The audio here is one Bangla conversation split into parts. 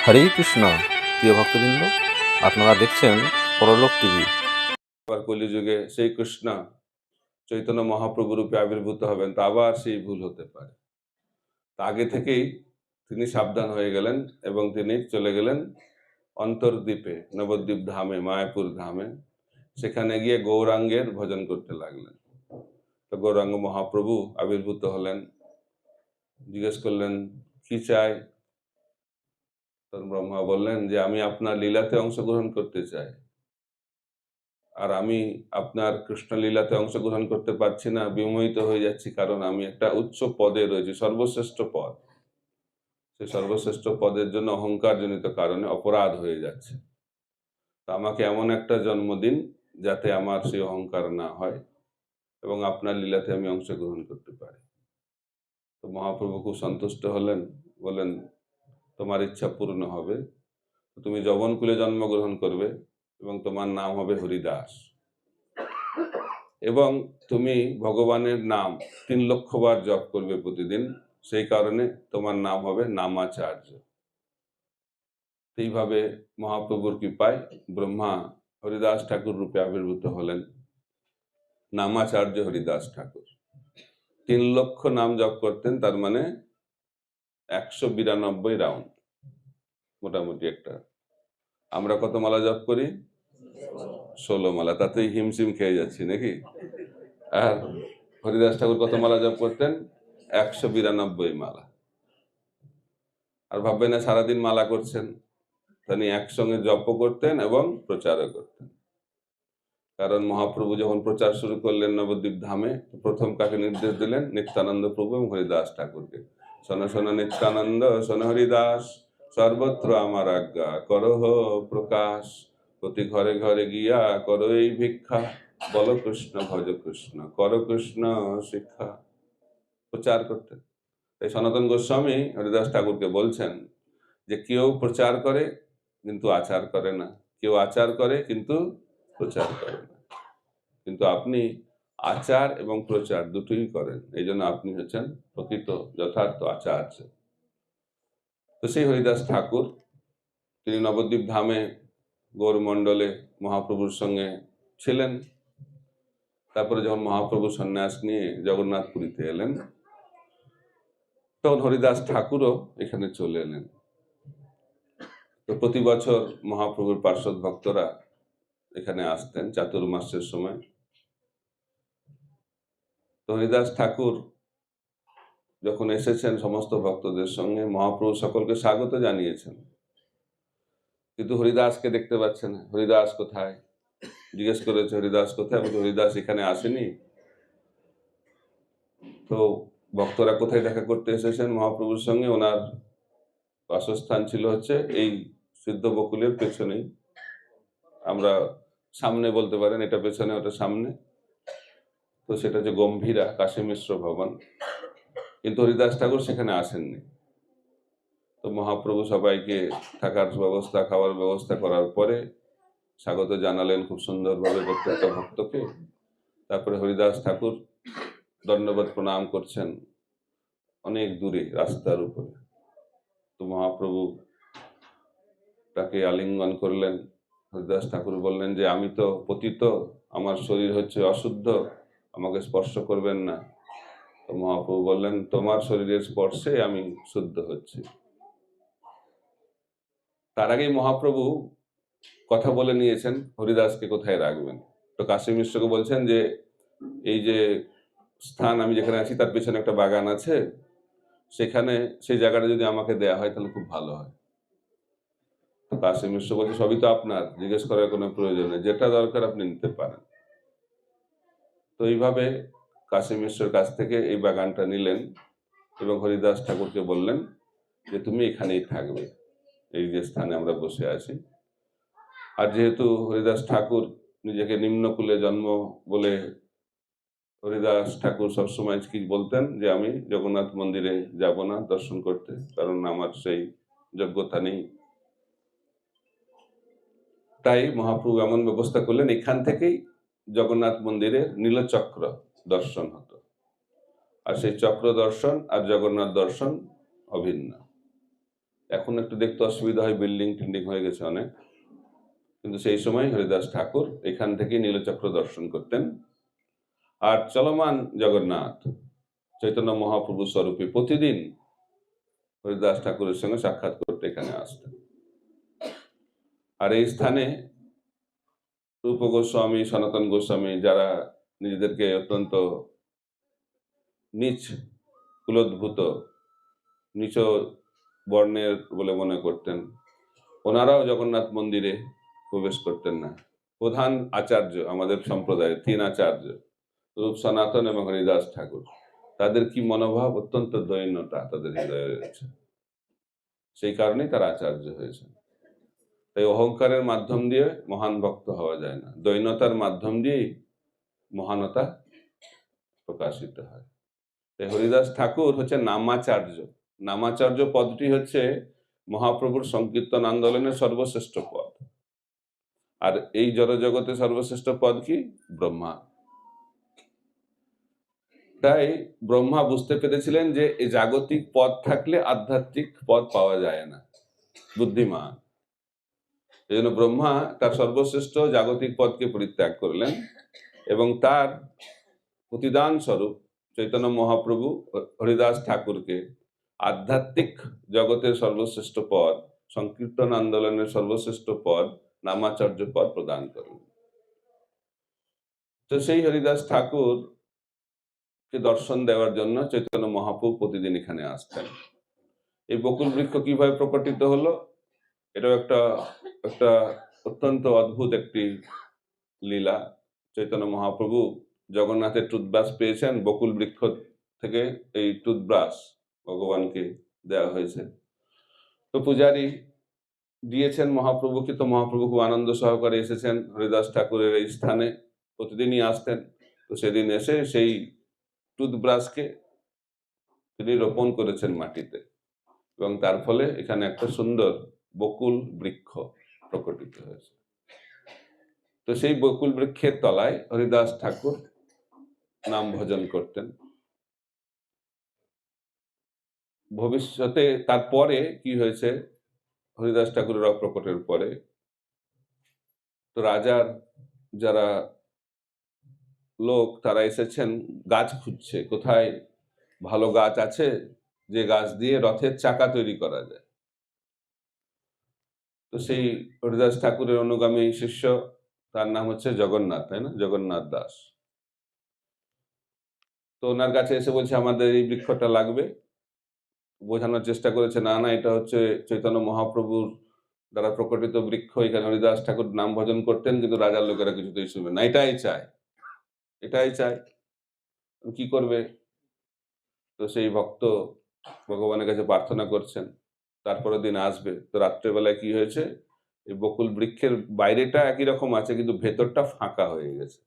হরে কৃষ্ণ। প্রিয় ভক্তবৃন্দ, আপনারা দেখছেন পরলোক টিভি। কলিযুগে সেই কৃষ্ণ চৈতন্য মহাপ্রভু রূপে আবির্ভূত হবেন, তা আবার সেই ভুল হতে পারে। তা আগে থেকেই তিনি সাবধান হয়ে গেলেন এবং তিনি চলে গেলেন অন্তর্দ্বীপে, নবদ্বীপ ধামে, মায়াপুর ধামে। সেখানে গিয়ে গৌরাঙ্গের ভজন করতে লাগলেন। তো গৌরাঙ্গ মহাপ্রভু আবির্ভূত হলেন, জিজ্ঞেস করলেন কি চাই। তখন ব্রহ্মা বললেন যে আমি আপনার লীলাতে অংশগ্রহণ করতে চাই, আর আমি আপনার কৃষ্ণ লীলাতে অংশগ্রহণ করতে পারছি না, বিমোহিত হয়ে যাচ্ছি, কারণ আমি একটা উচ্চ পদে রয়েছি, সর্বশ্রেষ্ঠ পদ। সেই সর্বশ্রেষ্ঠ পদের জন্য অহংকার জনিত কারণে অপরাধ হয়ে যাচ্ছে। তো আমাকে এমন একটা জন্ম দিন যাতে আমার সেই অহংকার না হয় এবং আপনার লীলাতে আমি অংশগ্রহণ করতে পারি। তো মহাপ্রভু খুব সন্তুষ্ট হলেন, বলেন তোমার ইচ্ছা পূর্ণ হবে, তুমি যবনকুলে জন্মগ্রহণ করবে এবং তোমার নাম হবে হরিদাস, এবং তুমি ভগবানের নাম 3 লক্ষ বার জপ করবে প্রতিদিন, সেই কারণে তোমার নাম হবে নামাচার্য। এইভাবে মহাপ্রভুর কৃপায় ব্রহ্মা হরিদাস ঠাকুর রূপে আবির্ভূত হলেন, নামাচার্য হরিদাস ঠাকুর। 3 লক্ষ নাম জপ করতেন, তার মানে 192 রাউন্ড মোটামুটি একটা। আমরা কত মালা জপ করি? 16 মালা, তাতেই হিমশিম খেয়ে যাচ্ছি নাকি? আর হরিদাস ঠাকুর কত মালা জপ করতেন? 192 মালা। আর ভাববেন না সারাদিন মালা করছেন, তিনি একসঙ্গে জপও করতেন এবং প্রচারও করতেন। কারণ মহাপ্রভু যখন প্রচার শুরু করলেন নবদ্বীপ ধামে, প্রথম কাকে নির্দেশ দিলেন? নিত্যানন্দ প্রভু এবং হরিদাস ঠাকুরকে। শোনো শোনো নিত্যানন্দ, শোনো হরিদাস, সর্বত্র আমার আজ্ঞা করহ প্রকাশ, প্রতি ঘরে ঘরে গিয়া করো এই ভিক্ষা, বল কৃষ্ণ ভজ কৃষ্ণ, কর কৃষ্ণ শিক্ষা। প্রচার করতেন। তাই সনাতন গোস্বামী হরিদাস ঠাকুরকে বলছেন যে কেউ প্রচার করে কিন্তু আচার করে না, কেউ আচার করে কিন্তু প্রচার করে না, কিন্তু আপনি আচার এবং প্রচার দুটোই করেন, এই জন্য আপনি হচ্ছেন প্রকৃত যথার্থ আচার্য। তো সেই হরিদাস ঠাকুর তিনি নবদ্বীপ ধামে গৌরমণ্ডলে মহাপ্রভুর সঙ্গে ছিলেন। তারপরে যখন মহাপ্রভু সন্ন্যাস নিয়ে জগন্নাথপুরীতে এলেন, তখন হরিদাস ঠাকুরও এখানে চলে এলেন। তো প্রতি বছর মহাপ্রভুর পার্শ্বদ ভক্তরা এখানে আসতেন চাতুর্মাসের সময়। তো হরিদাস ঠাকুর যখন এসেছেন সমস্ত ভক্তদের সঙ্গে, মহাপ্রভু সকলকে স্বাগত জানিয়েছেন, কিন্তু হরিদাসকে দেখতে পাচ্ছে না। হরিদাস কোথায়? জিজ্ঞেস করেছে হরিদাস কোথায়? আমি হরিদাস এখানে আসেনি। তো ভক্তরা কোথায় দেখা করতে এসেছেন মহাপ্রভুর সঙ্গে? ওনার বাসস্থান ছিল হচ্ছে এই সিদ্ধ বকুলের পেছনেই। আমরা সামনে বলতে পারেন, এটা পেছনে ওটা সামনে। তো সেটা যে গম্ভীরা কাশী মিশ্র ভবন, কিন্তু হরিদাস ঠাকুর সেখানে আসেননি। তো মহাপ্রভু সবাইকে থাকার ব্যবস্থা, খাওয়ার ব্যবস্থা করার পরে স্বাগত জানালেন খুব সুন্দরভাবে প্রত্যেকটা ভক্তকে। তারপরে হরিদাস ঠাকুর দণ্ডবত প্রণাম করছেন অনেক দূরে রাস্তার উপরে। তো মহাপ্রভু তাকে আলিঙ্গন করলেন। হরিদাস ঠাকুর বললেন যে আমি তো পতিত, আমার শরীর হচ্ছে অশুদ্ধ, আমাকে স্পর্শ করবেন না। তো মহাপ্রভু বললেন তোমার শরীরের স্পর্শে আমি শুদ্ধ হচ্ছি। তার আগেই মহাপ্রভু কথা বলে নিয়েছেন হরিদাসকে কোথায় রাখবেন। তো কাশী মিশ্রকে বলছেন যে এই যে স্থান আমি যেখানে আছি তার পেছনে একটা বাগান আছে, সেখানে সেই জায়গাটা যদি আমাকে দেয়া হয় তাহলে খুব ভালো হয়। তো কাশী মিশ্র বলছে সবই তো আপনার, জিজ্ঞেস করার কোনো প্রয়োজন নেই, যেটা দরকার আপনি নিতে পারেন। তো এইভাবে কাশী মিশ্রের কাছ থেকে এই বাগানটা নিলেন এবং হরিদাস ঠাকুরকে বললেন যে তুমি এখানেই থাকবে, এই যে স্থানে আমরা বসে আছি। আর যেহেতু হরিদাস ঠাকুর নিজেকে নিম্নকুলে জন্ম বলে, হরিদাস ঠাকুর সবসময় কি বলতেন যে আমি জগন্নাথ মন্দিরে যাব না দর্শন করতে, কারণ আমার সেই যোগ্যতা নেই। তাই মহাপ্রভু এমন ব্যবস্থা করলেন এখান থেকেই জগন্নাথ মন্দিরে নীলচক্র দর্শন হতো। আর সেই চক্র দর্শন আর জগন্নাথ দর্শন অভিন্ন। এখন একটু দেখতে অসুবিধা হয়, বিল্ডিং টিল্ডিং হয়ে গেছে অনেক, কিন্তু সেই সময় হরিদাস ঠাকুর এখান থেকে নীলচক্র দর্শন করতেন। আর চলমান জগন্নাথ চৈতন্য মহাপ্রভু স্বরূপে প্রতিদিন হরিদাস ঠাকুরের সঙ্গে সাক্ষাৎ করতে এখানে আসতেন। আর এই স্থানে রূপ গোস্বামী, সনাতন গোস্বামী, যারা নিজেদেরকে অত্যন্ত নিচ কুলোদ্ভূত নিচ বর্ণের বলে মনে করতেন, ওনারাও জগন্নাথ মন্দিরে প্রবেশ করতেন না। প্রধান আচার্য আমাদের সম্প্রদায়ের 3 আচার্য, রূপ সনাতন এবং হরিদাস ঠাকুর, তাদের কি মনোভাব, অত্যন্ত দৈন্যতা তাদের হৃদয়ে রয়েছে, সেই কারণেই তারা আচার্য হয়েছে। তাই অহংকারের মাধ্যম দিয়ে মহান ভক্ত হওয়া যায় না, দৈন্যতার মাধ্যম দিয়েই মহানতা প্রকাশিত হয়। তাই হরিদাস ঠাকুর হচ্ছে নামাচার্য। নামাচার্য পদটি হচ্ছে মহাপ্রভুর সংকীর্তন আন্দোলনের সর্বশ্রেষ্ঠ পদ। আর এই জড়জগতে সর্বশ্রেষ্ঠ পদ কি? ব্রহ্মা। তাই ব্রহ্মা বুঝতে পেরেছিলেন যে এই জাগতিক পদ থাকলে আধ্যাত্মিক পদ পাওয়া যায় না, বুদ্ধিমান। এই জন্য ব্রহ্মা তার সর্বশ্রেষ্ঠ জাগতিক পদকে পরিত্যাগ করলেন এবং তার প্রতিদান স্বরূপ চৈতন্য মহাপ্রভু হরিদাস ঠাকুরকে আধ্যাত্মিক জগতের সর্বশ্রেষ্ঠ পদ, সংকীর্তন আন্দোলনের সর্বশ্রেষ্ঠ পদ, নামাচার্য পদ প্রদান করলেন। তো সেই হরিদাস ঠাকুর কে দর্শন দেওয়ার জন্য চৈতন্য মহাপ্রভু প্রতিদিন এখানে আসতেন। এই বকুল বৃক্ষ কিভাবে প্রকটিত হলো, এটাও একটা অত্যন্ত অদ্ভুত একটি লীলা। চৈতন্য মহাপ্রভু জগন্নাথের টুথব্রাশ পেয়েছেন, বকুল বৃক্ষ থেকে এই টুথব্রাশ ভগবানকে দেওয়া হয়েছে। তো পূজারী দিয়েছেন মহাপ্রভুকে, তো মহাপ্রভু খুব আনন্দ সহকারে এসেছেন হরিদাস ঠাকুরের এই স্থানে, প্রতিদিনই আসতেন। তো সেদিন এসে সেই টুথব্রাশকে তিনি রোপণ করেছেন মাটিতে এবং তার ফলে এখানে একটা সুন্দর বকুল বৃক্ষ প্রকটিত হয়েছে। তো সেই বকুল বৃক্ষের তলায় হরিদাস ঠাকুর নাম ভজন করতেন। ভবিষ্যতে তারপরে কি হয়েছে, হরিদাস ঠাকুরের অপ্রকটের পরে তো রাজার যারা লোক তারা এসেছেন গাছ খুঁজছে, কোথায় ভালো গাছ আছে যে গাছ দিয়ে রথের চাকা তৈরি করা যায়। তো সেই হরিদাস ঠাকুরের অনুগামী শিষ্য, তার নাম হচ্ছে জগন্নাথ, তাই না, জগন্নাথ দাস। তো ওনার কাছে এসে বলছে আমাদের এই বৃক্ষটা লাগবে। বোঝানোর চেষ্টা করেছে, না না, এটা হচ্ছে চৈতন্য মহাপ্রভুর দ্বারা প্রকটিত বৃক্ষ, এখানে হরিদাস ঠাকুর নাম ভজন করতেন, কিন্তু রাজার লোকেরা কিছুতেই শুনবে না, এটাই চায়, এটাই চায়, কি করবে? তো সেই ভক্ত ভগবানের কাছে প্রার্থনা করছেন, তারপরের দিন আসবে। তো রাত্রেবেলায় কি হয়েছে, এই বকুল বৃক্ষের বাইরেটা একই রকম আছে, কিন্তু ভেতরটা ফাঁকা হয়ে গেছে,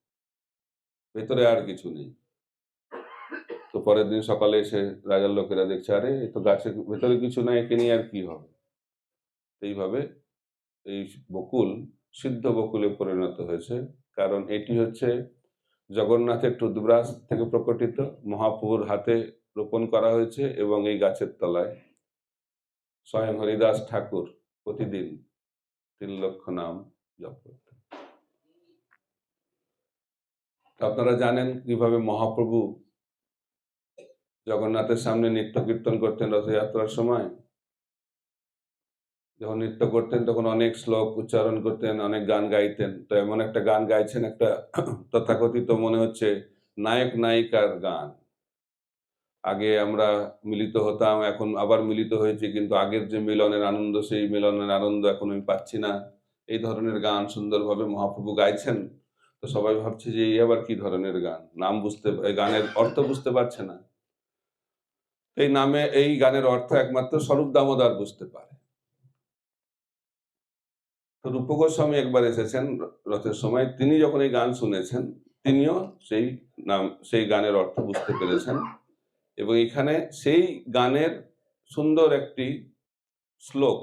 ভেতরে আর কিছু নেই। তো পরের দিন সকালে এসে রাজার লোকেরা দেখছে, আরে এ তো গাছের ভেতরে কিছু নাই, একে নিয়ে আর কি হবে? এইভাবে এই বকুল সিদ্ধ বকুলে পরিণত হয়েছে, কারণ এটি হচ্ছে জগন্নাথের টুথব্রাশ থেকে প্রকটিত, মহাপ্রভুর হাতে রোপণ করা হয়েছে এবং এই গাছের তলায় স্বয়ং হরিদাস ঠাকুর প্রতিদিন 3 লক্ষ নাম জপ করতেন। আপনারা জানেন কিভাবে মহাপ্রভু জগন্নাথের সামনে নৃত্য কীর্তন করতেন রথযাত্রার সময়। যখন নৃত্য করতেন তখন অনেক শ্লোক উচ্চারণ করতেন, অনেক গান গাইতেন। তো এমন একটা গান গাইছেন, একটা তথাকথিত মনে হচ্ছে নায়ক নায়িকার গান। আগে আমরা মিলিত হতাম, এখন আবার মিলিত হয়েছি, কিন্তু আগের যে মিলনের আনন্দ, সেই মিলনের আনন্দ এখন আমি পাচ্ছি না। এই ধরনের গান সুন্দরভাবে মহাপ্রভু গাইছেন। তো সবাই ভাবছে যে এই আবার কি ধরনের গান, নাম বুঝতে, এই গানের অর্থ বুঝতে পারছে না। এই গানের অর্থ একমাত্র স্বরূপ দামোদর বুঝতে পারে। তো রূপ গোস্বামী একবার এসেছেন রথের সময়, তিনি যখন এই গান শুনেছেন, তিনিও সেই গানের অর্থ বুঝতে পেরেছেন এবং এখানে সেই গানের সুন্দর একটি শ্লোক,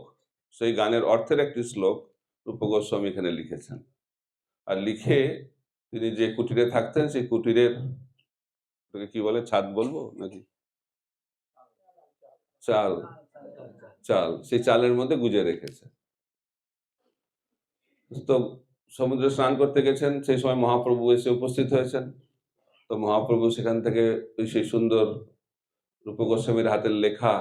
সেই গানের অর্থের একটি শ্লোক রূপ গোস্বামী এখানে লিখেছেন। আর লিখে তিনি যে কুটিরে থাকতেন, সেই কুটিরের কি বলে, ছাদ বলবো নাকি, চাল, চাল, সেই চালের মধ্যে গুজে রেখেছে। তো সমুদ্রে স্নান করতে গেছেন, সেই সময় মহাপ্রভু এসে উপস্থিত হয়েছেন। তো মহাপ্রভু সেখান থেকে ওই সেই সুন্দর রূপ গোস্বামীর হাতের লেখা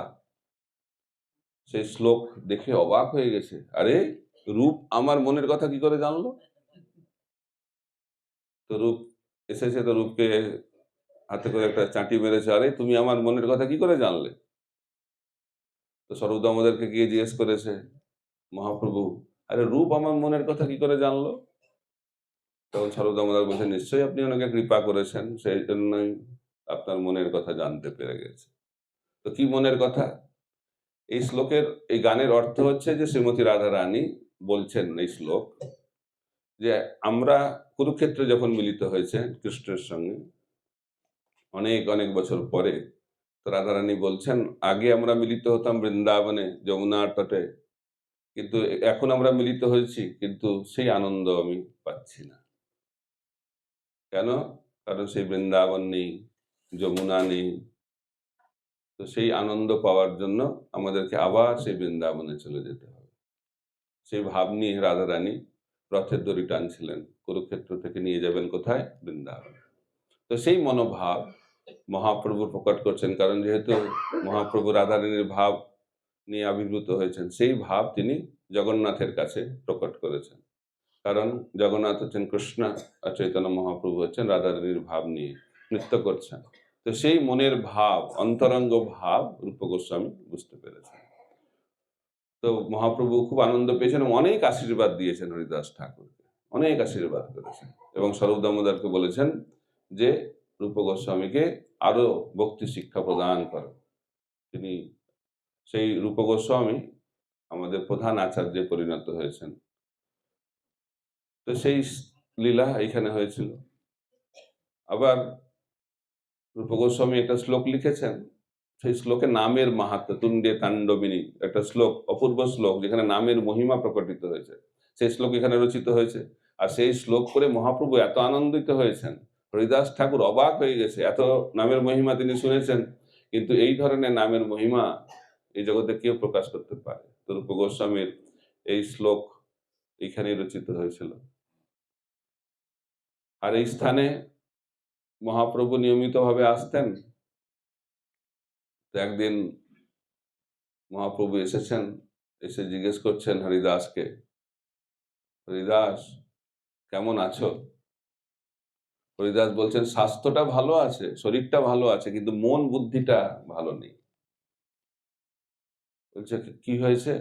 সেই শ্লোক দেখে অবাক হয়ে গেছে। আরে, রূপ আমার মনের কথা কি করে জানলো? তো রূপ এসেছে, তো রূপকে হাতে করে একটা চাঁটি মেরেছে, আরে তুমি আমার মনের কথা কি করে জানলে? তো স্বরূপ দামোদরকে গিয়ে জিজ্ঞেস করেছে মহাপ্রভু, আরে রূপ আমার মনের কথা কি করে জানলো? তখন স্বরূপ দামোদর বলছে, নিশ্চয়ই আপনি ওনাকে কৃপা করেছেন, সেই জন্যই আপনার মনের কথা জানতে পেরে গেছে। তো কি মনের কথা? এই শ্লোকের, এই গানের অর্থ হচ্ছে যে শ্রীমতী রাধা রানী বলছেন এই শ্লোক, যে আমরা কুরুক্ষেত্রে যখন মিলিত হয়েছে কৃষ্ণের সঙ্গে অনেক অনেক বছর পরে, তো রাধারানী বলছেন, আগে আমরা মিলিত হতাম বৃন্দাবনে যমুনার তটে, কিন্তু এখন আমরা মিলিত হয়েছি, কিন্তু সেই আনন্দ আমি পাচ্ছি না। কেন? কারণ সেই বৃন্দাবন নেই, যমুনা নেই। তো সেই আনন্দ পাওয়ার জন্য আমাদেরকে আবার সেই বৃন্দাবনে চলে যেতে হবে। সেই ভাব নিয়ে রাধারানী রথের দড়ি টানছিলেন, কুরুক্ষেত্র থেকে নিয়ে যাবেন কোথায়? বৃন্দাবন। তো সেই মনোভাব মহাপ্রভু প্রকট করছেন, কারণ যেহেতু মহাপ্রভু রাধারানীর ভাব নিয়ে আবির্ভূত হয়েছেন, সেই ভাব তিনি জগন্নাথের কাছে প্রকট করেছেন। কারণ জগন্নাথ হচ্ছেন কৃষ্ণ আর চৈতন্য মহাপ্রভু হচ্ছেন রাধারানীর ভাব নিয়ে নৃত্য করছেন। তো সেই মনের ভাব, অন্তরঙ্গ ভাব রূপ গোস্বামী বুঝতে পেরেছেন। তো মহাপ্রভু খুব আনন্দ পেয়েছেন এবং অনেক আশীর্বাদ দিয়েছেন হরিদাস ঠাকুরকে, অনেক আশীর্বাদ করেছেন এবং স্বরূপ দামোদরকে বলেছেন যে রূপ গোস্বামীকে আরো ভক্তি শিক্ষা প্রদান করেন। তিনি সেই রূপ গোস্বামী আমাদের প্রধান আচার্যে পরিণত হয়েছেন। তো সেই লীলা এখানে হয়েছিল। আবার রূপ গোস্বামী একটা শ্লোক লিখেছেন, সেই শ্লোকে নামের মাহাত্ম্য, তুণ্ডে তাণ্ডবিনী একটা শ্লোক, অপূর্ব শ্লোক, যেখানে নামের মহিমা প্রকটিত হয়েছে। সেই শ্লোক এখানে রচিত হয়েছে। আর সেই শ্লোক করে মহাপ্রভু এত আনন্দিত হয়েছেন, হরিদাস ঠাকুর অবাক হয়ে গেছে। এত নামের মহিমা তিনি শুনেছেন, কিন্তু এই ধরনের নামের মহিমা এই জগতে কেউ প্রকাশ করতে পারে? তো রূপ গোস্বামীর এই শ্লোক এখানেই রচিত হয়েছিল। আর এই স্থানে মহাপ্রভু নিয়মিতভাবে আসতেন। তো একদিন মহাপ্রভু এসেছেন, এসে জিজ্ঞেস করছেন হরিদাসকে, হরিদাস কেমন আছো? হরিদাস বলছেন, স্বাস্থ্যটা ভালো আছে, শরীরটা ভালো আছে, কিন্তু মন বুদ্ধিটা ভালো নেই। বলছে, কি হয়েছে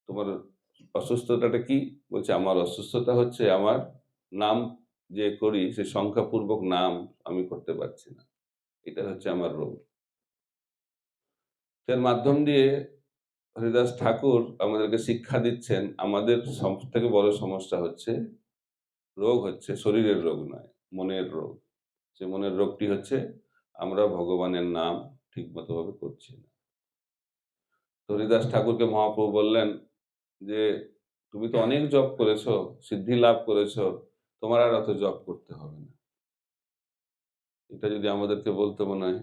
তোমার? অসুস্থতাটা কি? বলছে, আমার অসুস্থতা হচ্ছে আমার নাম যে করি সে সংখ্যাপূর্বক নাম আমি করতে পারছি না, এটা হচ্ছে আমার রোগ। এর মাধ্যম দিয়ে হরিদাস ঠাকুর আমাদেরকে শিক্ষা দিচ্ছেন, আমাদের সব থেকে বড় সমস্যা হচ্ছে, রোগ হচ্ছে শরীরের রোগ নয়, মনের রোগ। সে মনের রোগটি হচ্ছে আমরা ভগবানের নাম ঠিক মতো ভাবে করছি না। হরিদাস ঠাকুরকে মহাপ্রভু বললেন যে, তুমি তো অনেক জপ করেছো, সিদ্ধি লাভ করেছো, তোমার আর অত জপ করতে হবে না। এটা যদি আমাদেরকে বলতো, মনে হয়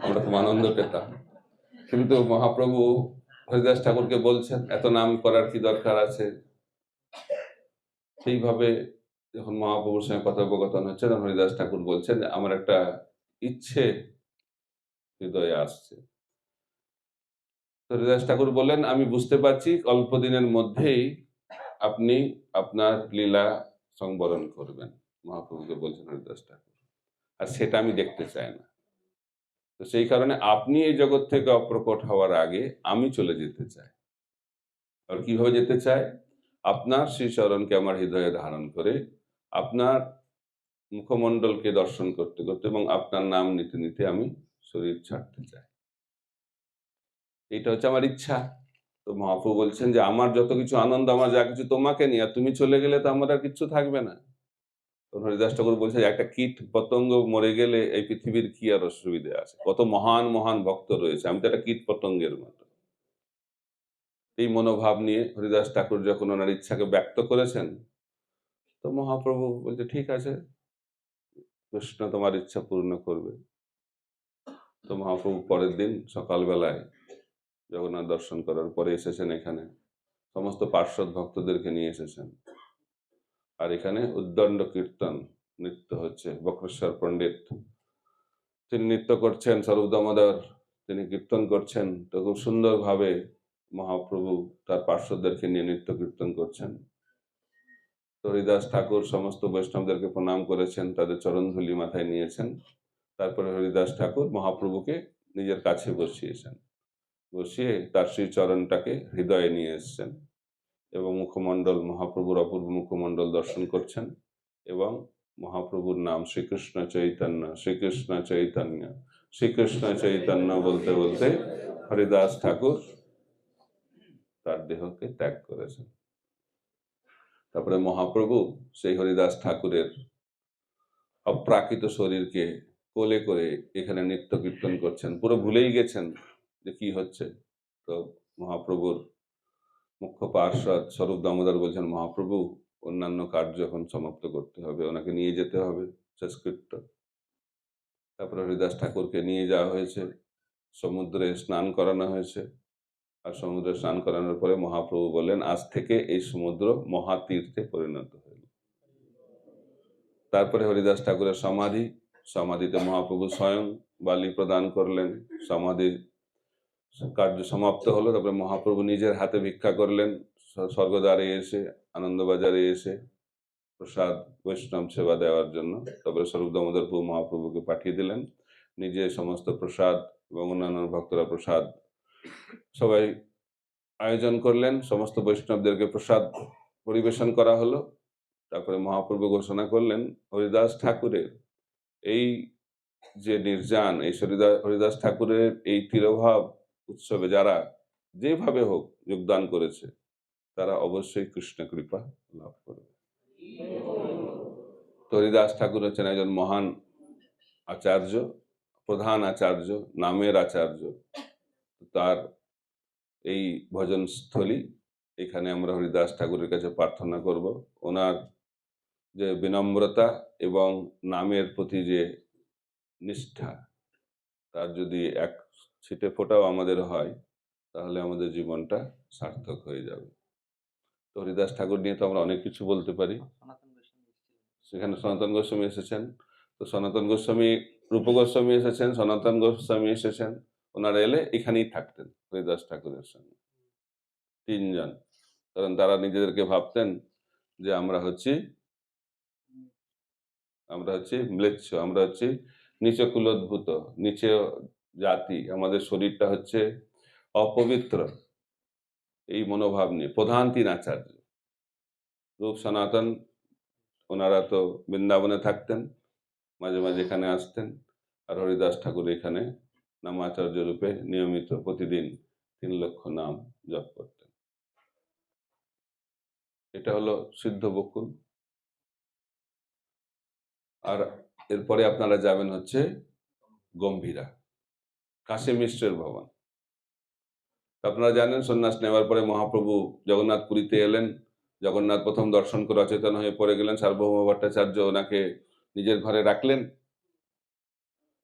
আমরা খুব আনন্দ পেতাম। কিন্তু মহাপ্রভু হরিদাস ঠাকুরকে বলছেন, এত নাম করার কি দরকার আছে? সেইভাবে যখন মহাপ্রভুর সঙ্গে কথোপকথন হচ্ছে, তখন হরিদাস ঠাকুর বলছেন, আমার একটা ইচ্ছে হৃদয়ে আসছে। হরিদাস ঠাকুর বললেন, আমি বুঝতে পারছি অল্প দিনের মধ্যেই আপনি আপনার লীলা সংবরণ করবেন। মহাপ্রভুকে বলছেন হরিদাস ঠাকুর, আর সেটা আমি দেখতে চাই না। তো সেই কারণে আপনি এই জগৎ থেকে অপ্রকট হওয়ার আগে আমি চলে যেতে চাই। আর কিভাবে যেতে চাই? আপনার শ্রীচরণকে আমার হৃদয়ে ধারণ করে, আপনার মুখমণ্ডলকে দর্শন করতে করতে এবং আপনার নাম নিতে নিতে আমি শরীর ছাড়তে চাই। এটা হচ্ছে আমার ইচ্ছা। তো মহাপ্রভু বলছেন যে, আমার যত কিছু আনন্দ, আমার যা কিছু তোমাকে নিয়ে, আর তুমি চলে গেলে তো আমার আর কিচ্ছু থাকবে না। তো হরিদাস ঠাকুর বলছে, একটা কীট পতঙ্গ মরে গেলে এই পৃথিবীর কি আর অসুবিধা আছে? কত মহান মহান ভক্ত রয়েছে, আমি তো একটা কীট পতঙ্গের মতো। এই মনোভাব নিয়ে হরিদাস ঠাকুর যখন ওনার ইচ্ছাকে ব্যক্ত করেছেন, তো মহাপ্রভু বলছে, ঠিক আছে, কৃষ্ণ তোমার ইচ্ছা পূর্ণ করবে। তো মহাপ্রভু পরের দিন সকালবেলায় জগন্নাথ দর্শন করার পরে এসেছেন এখানে, সমস্ত পার্শ্বদ ভক্তদেরকে নিয়ে এসেছেন। আর এখানে উদ্দণ্ড কীর্তন নৃত্য হচ্ছে, বক্রেশ্বর পণ্ডিত তিনি নৃত্য করছেন, স্বরূপ দামোদর তিনি কীর্তন করছেন। তো খুব সুন্দরভাবে মহাপ্রভু তার পার্শ্বদেরকে নিয়ে নৃত্য কীর্তন করছেন। তো হরিদাস ঠাকুর সমস্ত বৈষ্ণবদেরকে প্রণাম করেছেন, তাদের চরণধূলি মাথায় নিয়েছেন। তারপরে হরিদাস ঠাকুর মহাপ্রভুকে নিজের কাছে বসিয়েছেন, বসিয়ে তার শ্রীচরণটাকে হৃদয়ে নিয়ে এসছেন এবং মুখমণ্ডল, মহাপ্রভুর অপূর্ব মুখমণ্ডল দর্শন করছেন এবং মহাপ্রভুর নাম শ্রীকৃষ্ণ চৈতন্য, শ্রীকৃষ্ণ চৈতন্য, শ্রীকৃষ্ণ চৈতন্য বলতে বলতে হরিদাস ঠাকুর তার দেহকে ত্যাগ করেছেন। তারপরে মহাপ্রভু সেই হরিদাস ঠাকুরের অপ্রাকৃত শরীরকে কোলে করে এখানে নৃত্য কীর্তন করছেন, পুরো ভুলেই গেছেন যে কি হচ্ছে। তো মহাপ্রভুর মুখ্য পার্ষদ স্বরূপ দামোদর বলছেন, মহাপ্রভু অন্যান্য কার্য এখন সমাপ্ত করতে হবে, ওনাকে নিয়ে যেতে হবে শেষকৃত্য। তারপরে হরিদাস ঠাকুরকে নিয়ে যাওয়া হয়েছে, সমুদ্রে স্নান করানো হয়েছে। আর সমুদ্রে স্নান করানোর পরে মহাপ্রভু বললেন, আজ থেকে এই সমুদ্র মহাতীর্থে পরিণত হল। তারপরে হরিদাস ঠাকুরের সমাধি, সমাধিতে মহাপ্রভু স্বয়ং বালি প্রদান করলেন। সমাধি কার্য সমাপ্ত হলো। তারপরে মহাপ্রভু নিজের হাতে ভিক্ষা করলেন, স্বর্গদ্বারে এসে, আনন্দবাজারে এসে প্রসাদ বৈষ্ণব সেবা দেওয়ার জন্য। তারপরে স্বরূপ দামোদর প্রভু মহাপ্রভুকে পাঠিয়ে দিলেন, নিজে সমস্ত প্রসাদ এবং অন্যান্য ভক্তরা প্রসাদ সবাই আয়োজন করলেন, সমস্ত বৈষ্ণবদেরকে প্রসাদ পরিবেশন করা হলো। তারপরে মহাপ্রভু ঘোষণা করলেন, হরিদাস ঠাকুরের এই যে নির্যান, এই হরিদাস ঠাকুরের এই তিরোভাব উৎসবে যারা যেভাবে হোক যোগদান করেছে, তারা অবশ্যই কৃষ্ণ কৃপা লাভ করবে। তো হরিদাস ঠাকুর হচ্ছেন একজন মহান আচার্য, প্রধান আচার্য, নামের আচার্য। তার এই ভজনস্থলী, এখানে আমরা হরিদাস ঠাকুরের কাছে প্রার্থনা করব, ওনার যে বিনম্রতা এবং নামের প্রতি যে নিষ্ঠা, তার যদি এক ছিটে ফোঁটাও আমাদের হয়, তাহলে আমাদের জীবনটা সার্থক হয়ে যাবে। তো হরিদাস ঠাকুর নিয়ে তো আমরা অনেক কিছু বলতে পারি। সেখানে সনাতন গোস্বামী এসেছেন, তো সনাতন গোস্বামী, রূপ গোস্বামী এসেছেন, সনাতন গোস্বামী এসেছেন। ওনারা এলে এখানেই থাকতেন হরিদাস ঠাকুরের সঙ্গে, তিনজন। কারণ তারা নিজেদেরকে ভাবতেন যে আমরা হচ্ছি ম্লেচ্ছ, আমরা হচ্ছি নিচে কুলোদ্ভূত, নিচে জাতি, আমাদের শরীরটা হচ্ছে অপবিত্র। এই মনোভাব নিয়ে প্রধান তিন আচার্য, রূপ সনাতন, ওনারা তো বৃন্দাবনে থাকতেন, মাঝে মাঝে এখানে আসতেন। আর হরিদাস ঠাকুর এখানে নামাচার্য রূপে নিয়মিত প্রতিদিন 3 লক্ষ নাম জপ করতেন। এটা হলো সিদ্ধ বকুল। আর এরপরে আপনারা যাবেন হচ্ছে গম্ভীরা, কাশী মিশ্রের ভবন। আপনারা জানেন, সন্ন্যাস নেওয়ার পরে মহাপ্রভু জগন্নাথ পুরীতে এলেন। জগন্নাথ প্রথম দর্শন করে অচেতন হয়ে পড়ে গেলেন, সার্বভৌম ভট্টাচার্য ওনাকে নিজের ঘরে রাখলেন।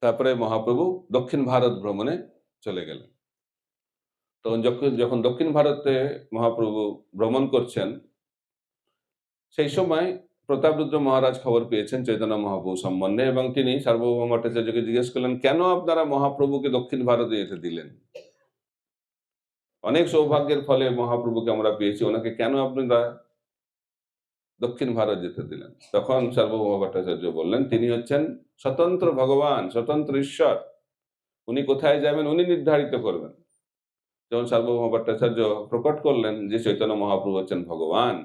তারপরে মহাপ্রভু দক্ষিণ ভারত ভ্রমণে চলে গেলেন। তখন যখন দক্ষিণ ভারতে মহাপ্রভু ভ্রমণ করছেন, সেই সময় প্রতাপরুদ্র মহারাজ খবর পেয়েছেন চৈতন্য মহাপ্রভু সম্বন্ধে, এবং তিনি সার্বভৌম ভট্টাচার্যকে জিজ্ঞেস করলেন, কেন আপনারা মহাপ্রভুকে দক্ষিণ ভারতে যেতে দিলেন? অনেক সৌভাগ্যের ফলে মহাপ্রভুকে আমরা পেয়েছি, ওনাকে কেন আপনারা দক্ষিণ ভারত যেতে দিলেন? তখন সার্বভৌম ভট্টাচার্য বললেন, তিনি হচ্ছেন স্বতন্ত্র ভগবান, স্বতন্ত্র ঈশ্বর, উনি কোথায় যাবেন উনি নির্ধারিত করবেন। যখন সার্বভৌম ভট্টাচার্য প্রকট করলেন যে চৈতন্য মহাপ্রভু হচ্ছেন ভগবান,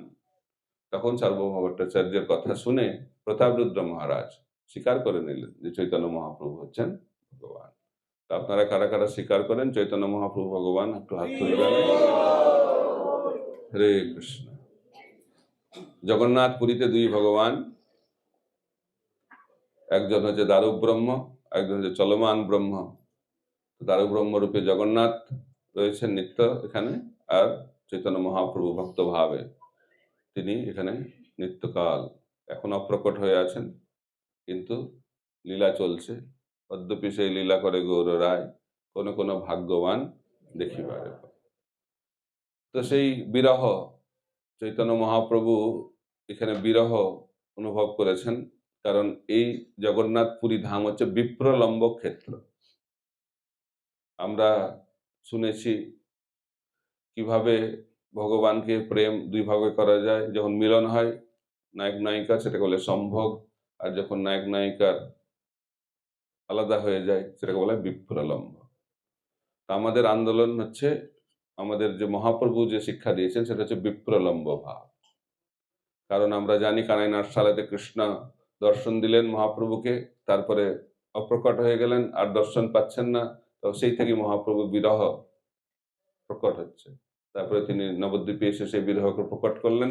তখন সার্বভৌম ভট্টাচার্যের কথা শুনে প্রতাপরুদ্র মহারাজ স্বীকার করে নিলেন যে চৈতন্য মহাপ্রভু হচ্ছেন ভগবান। তা আপনারা কারা কারা স্বীকার করেন চৈতন্য মহাপ্রভু ভগবান? একটু হাত তুলবেন। হরে কৃষ্ণ। জগন্নাথ পুরীতে 2 ভগবান, একজন হচ্ছে দারুক ব্রহ্ম, একজন হচ্ছে চলমান ব্রহ্ম। দারুক ব্রহ্ম রূপে জগন্নাথ রয়েছেন নিত্য এখানে, আর চৈতন্য মহাপ্রভু ভক্ত ভাবে তিনি এখানে নিত্যকাল এখন অপ্রকট হয়ে আছেন, কিন্তু লীলা চলছে। অদ্যপি সেই লীলা করে গৌর রায়, কোন ভাগ্যবান দেখিবারে পাই। তো সেই বিরহ চৈতন্য মহাপ্রভু এখানে বিরহ অনুভব করেছেন, কারণ এই জগন্নাথ পুরী ধাম হচ্ছে বিপ্রলম্ব ক্ষেত্র। আমরা শুনেছি কিভাবে ভগবানকে প্রেম দুই ভাগে করা যায়। যখন মিলন হয় নায়ক নায়িকা, সেটাকে বলে সম্ভোগ, আর যখন নায়ক নায়িকার আলাদা হয়ে যায় সেটাকে বলে বিপ্রলম্ব। আমাদের আন্দোলন হচ্ছে, আমাদের যে মহাপ্রভু যে শিক্ষা দিয়েছেন সেটা হচ্ছে বিপ্রলম্ব ভাব। কারণ আমরা জানি কানাই নাটশালাতে কৃষ্ণ দর্শন দিলেন মহাপ্রভুকে, তারপরে অপ্রকট হয়ে গেলেন, আর দর্শন পাচ্ছেন না। তো সেই থেকে মহাপ্রভু বিরহ প্রকট হচ্ছে। তারপরে তিনি নবদ্বীপে এসে সেই বিরহকে প্রকট করলেন।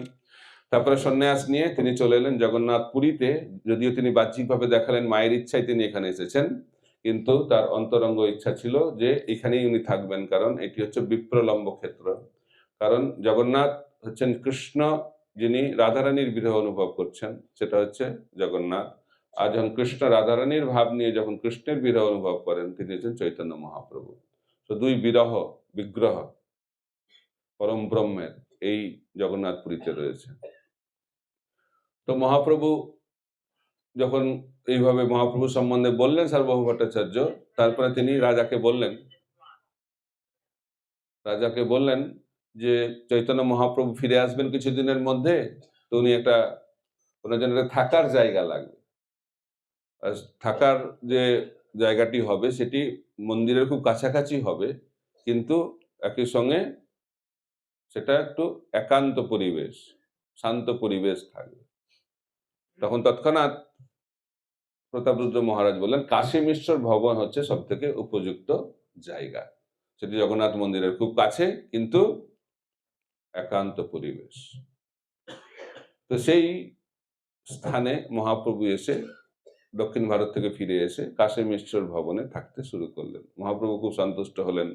তারপরে সন্ন্যাস নিয়ে তিনি চলে এলেন জগন্নাথ পুরীতে। যদিও তিনি বাহ্যিকভাবে দেখালেন মায়ের ইচ্ছায় তিনি এখানে এসেছেন, কিন্তু তার অন্তরঙ্গ ইচ্ছা ছিল যে এখানেই উনি থাকবেন, কারণ এটি হচ্ছে বিপ্রলম্ব ক্ষেত্র। কারণ জগন্নাথ হচ্ছেন কৃষ্ণ, যিনি রাধারানীর বিরহ অনুভব করছেন, সেটা হচ্ছে জগন্নাথ। আর যখন কৃষ্ণ রাধারানীর ভাব নিয়ে যখন কৃষ্ণের বিরহ অনুভব করেন, তিনি হচ্ছেন চৈতন্য মহাপ্রভু। তো দুই বিরহ বিগ্রহ পরম ব্রহ্মের এই জগন্নাথ পুরীতে রয়েছে। তো মহাপ্রভু যখন এইভাবে মহাপ্রভু সম্বন্ধে বললেন সার্বভৌম ভট্টাচার্য, তারপরে তিনি রাজাকে বললেন যে চৈতন্য মহাপ্রভু ফিরে আসবেন কিছুদিনের মধ্যে, তো উনি ওনার জন্য একটা থাকার জায়গা লাগবে। আর থাকার যে জায়গাটি হবে সেটি মন্দিরের খুব কাছাকাছি হবে, কিন্তু একই সঙ্গে সেটা একটু একান্ত পরিবেশ, শান্ত পরিবেশ থাকবে। তখন তৎক্ষণাৎ প্রতাপরুদ্র মহারাজ বললেন কাশীমিশ্বর ভবন হচ্ছে সব থেকে উপযুক্ত জায়গা। সেটি জগন্নাথ মন্দিরের খুব কাছে, কিন্তু একান্ত পরিবেশ। তো সেই স্থানে মহাপ্রভু এসে দক্ষিণ ভারত থেকে ফিরে এসে কাশীমিশ্বর ভবনে থাকতে শুরু করলেন। মহাপ্রভু খুব সন্তুষ্ট হলেন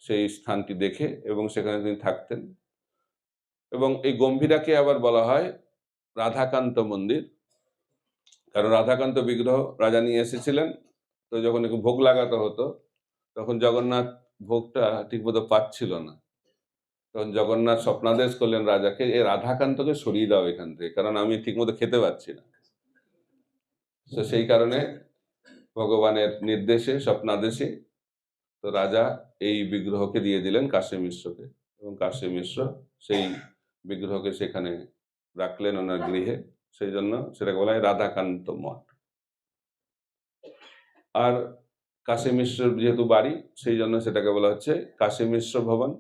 সেই স্থানটি দেখে, এবং সেখানে তিনি থাকতেন। এবং এই গম্ভীরাকে আবার বলা হয় রাধাকান্ত মন্দির, কারণ রাধাকান্ত বিগ্রহ রাজা নিয়ে এসেছিলেন। তো যখন একটু ভোগ লাগাতে হতো, তখন জগন্নাথ ভোগটা ঠিকমতো পাচ্ছিল না। তখন জগন্নাথ স্বপ্নাদেশ করলেন রাজাকে, এই রাধাকান্তকে সরিয়ে দাও এখান থেকে, কারণ আমি ঠিকমতো খেতে পাচ্ছি না। তো সেই কারণে ভগবানের নির্দেশে, স্বপ্নাদেশে, তো রাজা এই বিগ্রহকে দিয়ে দিলেন কাশী মিশ্রকে, এবং কাশী মিশ্র সেই বিগ্রহকে সেখানে রাখলেন ওনার গৃহে। সেই জন্য সেটাকে বলা হয় রাধাকান্ত মঠ। আর কাশী মিশ্রের যেহেতু বাড়ি, সেই জন্য সেটাকে বলা হচ্ছে কাশী মিশ্র ভবন।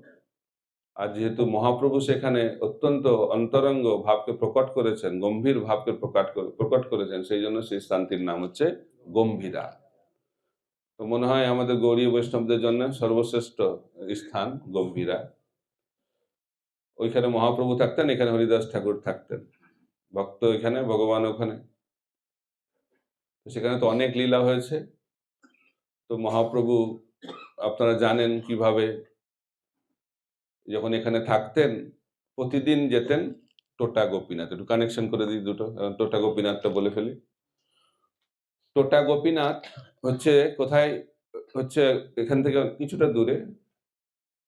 আর যেহেতু মহাপ্রভু সেখানে অত্যন্ত অন্তরঙ্গ ভাবকে প্রকট করেছেন, গম্ভীর ভাবকে প্রকট করেছেন, সেই জন্য সেই স্থানটির নাম হচ্ছে গম্ভীরা। তো মনে হয় আমাদের গৌড়ীয় বৈষ্ণবদের জন্য সর্বশ্রেষ্ঠ স্থান গম্ভীরা। ওইখানে মহাপ্রভু থাকতেন, এখানে হরিদাস ঠাকুর থাকতেন। ভক্ত এখানে, ভগবান ওখানে। সেখানে তো অনেক লীলা হয়েছে। তো মহাপ্রভু আপনারা জানেন কিভাবে যখন এখানে থাকতেন প্রতিদিন যেতেন টোটা গোপীনাথ। একটু কানেকশন করে দিই দুটো, টোটা গোপীনাথটা বলে ফেলি। টোটা গোপীনাথ হচ্ছে কোথায়, হচ্ছে এখান থেকে কিছুটা দূরে।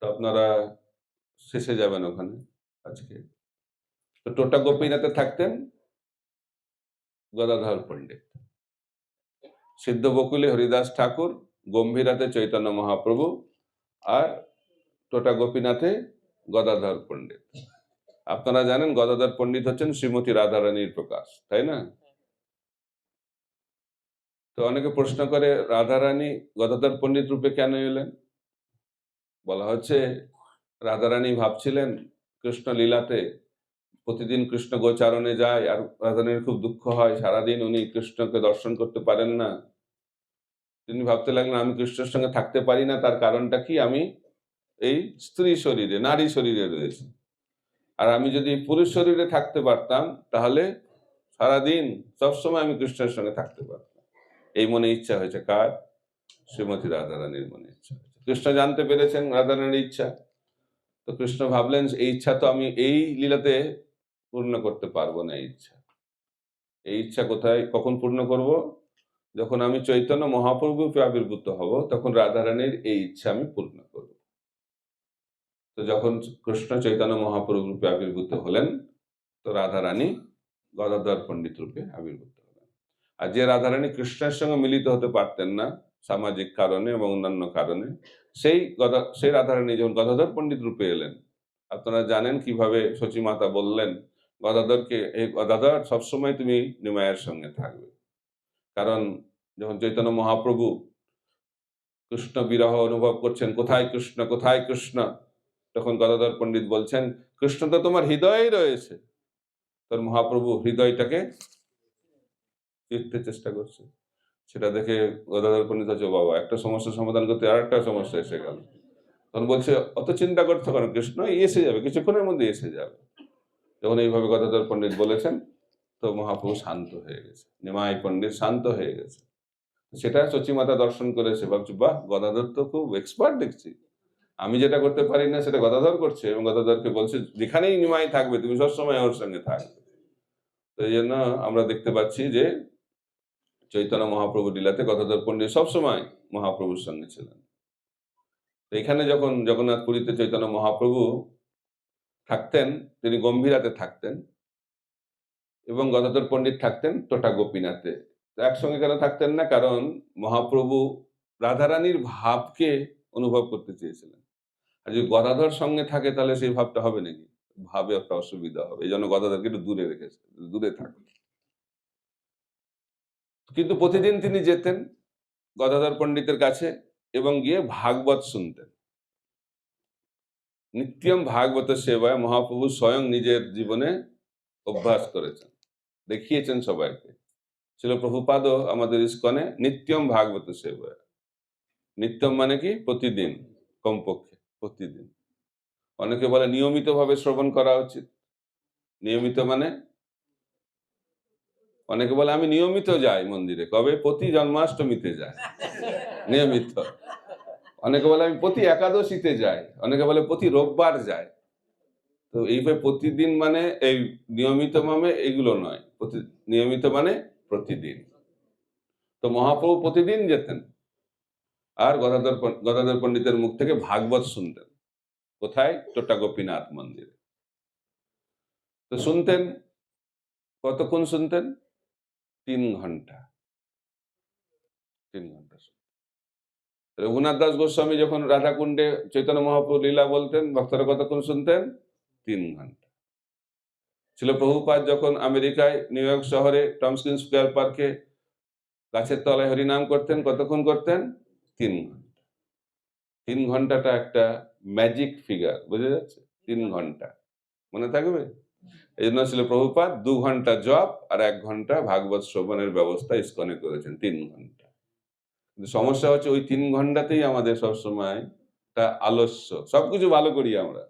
তো আপনারা শেষে যাবেন ওখানে আজকে। তো টোটা গোপীনাথে থাকতেন গদাধর পণ্ডিত, সিদ্ধ বকুলে হরিদাস ঠাকুর, গম্ভীরাতে চৈতন্য মহাপ্রভু, আর টোটা গোপীনাথে গদাধর পণ্ডিত। আপনারা জানেন গদাধর পণ্ডিত হচ্ছেন শ্রীমতী রাধারানীর প্রকাশ, তাই না? তো অনেকে প্রশ্ন করে রাধারানী গদাধর পণ্ডিত রূপে কেন এলেন? বলা হচ্ছে রাধারানী ভাবছিলেন কৃষ্ণ লীলাতে প্রতিদিন কৃষ্ণ গোচারণে যায়, আর রাধারানীর খুব দুঃখ হয়, সারাদিন উনি কৃষ্ণকে দর্শন করতে পারেন না। তিনি ভাবতে লাগলেন আমি কৃষ্ণের সঙ্গে থাকতে পারি না, তার কারণটা কি? আমি এই স্ত্রী শরীরে, নারী শরীরে রয়েছে। আর আমি যদি পুরুষ শরীরে থাকতে পারতাম, তাহলে সারাদিন সবসময় আমি কৃষ্ণের সঙ্গে থাকতে পারতাম। এই মনে ইচ্ছা হয়েছে কার? শ্রীমতী রাধারানীর মনে ইচ্ছা হয়েছে। কৃষ্ণ জানতে পেরেছেন রাধারানীর ইচ্ছা। তো কৃষ্ণ ভাবলেন এই ইচ্ছা তো আমি এই লীলাতে পূর্ণ করতে পারবো না। এই ইচ্ছা কোথায়, কখন পূর্ণ করব? যখন আমি চৈতন্য মহাপ্রভু রূপে আবির্ভূত হব, তখন রাধারানীর এই ইচ্ছা আমি পূর্ণ করব। তো যখন কৃষ্ণ চৈতন্য মহাপ্রভু রূপে আবির্ভূত হলেন, তো রাধারানী গদাধর পণ্ডিত রূপে আবির্ভূত হলেন। আর যে রাধারানী কৃষ্ণের সঙ্গে মিলিত হতে পারতেন না সামাজিক কারণে এবং অন্যান্য কারণে, সেই রাধারানী যখন গদাধর পণ্ডিত রূপে এলেন, আপনারা জানেন কিভাবে সচিমাতা বললেন গদাধরকে, এই গদাধর সবসময় তুমি নিমায়ের সঙ্গে থাকবে। কারণ যখন চৈতন্য মহাপ্রভু কৃষ্ণ বিরহ অনুভব করছেন, কোথায় কৃষ্ণ কোথায় কৃষ্ণ, তখন গদাধর পণ্ডিত বলছেন কৃষ্ণ তো তোমার হৃদয়েই রয়েছে। তোর মহাপ্রভু হৃদয়টাকে চিরতে চেষ্টা করছে। সেটা দেখে গদাধর পণ্ডিত হচ্ছে, বাবা একটা সমস্যার সমাধান করতে আর একটা সমস্যা এসে গেল। তখন বলছে অত চিন্তা করতে কেন, কৃষ্ণ এসে যাবে, কিছুক্ষণের মধ্যে এসে যাবে। যখন এইভাবে গদাধর পণ্ডিত বলেছেন, তো মহাপ্রভু শান্ত হয়ে গেছে, নিমাই পণ্ডিত শান্ত হয়ে গেছে। সেটা সচিমাতা দর্শন করেছে, ভাবছি বাহ, গদাধর তো খুব এক্সপার্ট দেখছি, আমি যেটা করতে পারি না সেটা গদাধর করছে। এবং গদাধরকে বলছে যেখানেই নিমাই থাকবে তুমি সবসময় ওর সঙ্গে থাকবে। তো এই জন্য আমরা দেখতে পাচ্ছি যে চৈতন্য মহাপ্রভু লীলাতে গদাধর পণ্ডিত সবসময় মহাপ্রভুর সঙ্গে ছিলেন। তো এখানে যখন জগন্নাথ পুরীতে চৈতন্য মহাপ্রভু থাকতেন, তিনি গম্ভীরাতে থাকতেন এবং গদাধর পণ্ডিত থাকতেন টোটা গোপীনাথে। তো একসঙ্গে কেন থাকতেন না? কারণ মহাপ্রভু রাধারানীর ভাবকে অনুভব করতে চেয়েছিলেন। আর যদি গদাধর সঙ্গে থাকে তাহলে সেই ভাবটা হবে নাকি? ভাবে একটা অসুবিধা হবে। এই জন্য গদাধরকে একটু দূরে রেখেছে, দূরে থাকুন। কিন্তু প্রতিদিন তিনি যেতেন গদাধর পণ্ডিতের কাছে এবং গিয়ে ভাগবত শুনতেন। নিত্যম ভাগবত সেবায় মহাপ্রভু স্বয়ং নিজের জীবনে অভ্যাস করেছেন, দেখিয়েছেন সবাইকে। ছিল প্রভুপাদও আমাদের ইস্কনে নিত্যম ভাগবত সেবায়। নিত্যম মানে কি? প্রতিদিন, কমপক্ষে প্রতিদিন। অনেকে বলে নিয়মিতভাবে শ্রবণ করা উচিত। নিয়মিত মানে? অনেকে বলে আমি নিয়মিত যাই মন্দিরে, কবে? প্রতি জন্মাষ্টমীতে যাই, নিয়মিত। অনেকে বলে আমি প্রতি একাদশীতে যাই, অনেকে বলে প্রতি রোববার যাই। তো এইভাবে প্রতিদিন মানে এই নিয়মিত মানে এগুলো নয়, নিয়মিত মানে প্রতিদিন। তো মহাপ্রভু প্রতিদিন যেতেন আর গদাধর পণ্ডিতের মুখ থেকে ভাগবত শুনতেন। কোথায়? টোটা গোপীনাথ মন্দিরে। তো শুনতেন, কতক্ষণ শুনতেন? 3 ঘন্টা। 3 ঘন্টা। রঘুনাথ দাস গোস্বামী যখন রাধাকুণ্ডে চৈতন্য মহাপ্রভু লীলা বলতেন, ভক্তরা কতক্ষণ শুনতেন? 3 ঘন্টা। ছিল প্রভুপাদ যখন আমেরিকায় নিউ ইয়র্ক শহরে টমস্কিন স্কোয়ার পার্কে গাছের তলায় হরিনাম করতেন, কতক্ষণ করতেন? 3 ঘন্টা। 3 ঘন্টাটা একটা ম্যাজিক ফিগার, বুঝা যাচ্ছে? 3 ঘন্টা মনে থাকবে? এই জন্য ছিল প্রভুপাদ 2 ঘন্টা জপ আর 1 ঘন্টা ভাগবত শ্রবণের ব্যবস্থা ইস্কনে করেছেন, 3 ঘন্টা। কিন্তু সমস্যা হচ্ছে ওই 3 ঘন্টাতেই আমাদের সবসময় একটা আলস্য, সবকিছু ভালো করি আমরা,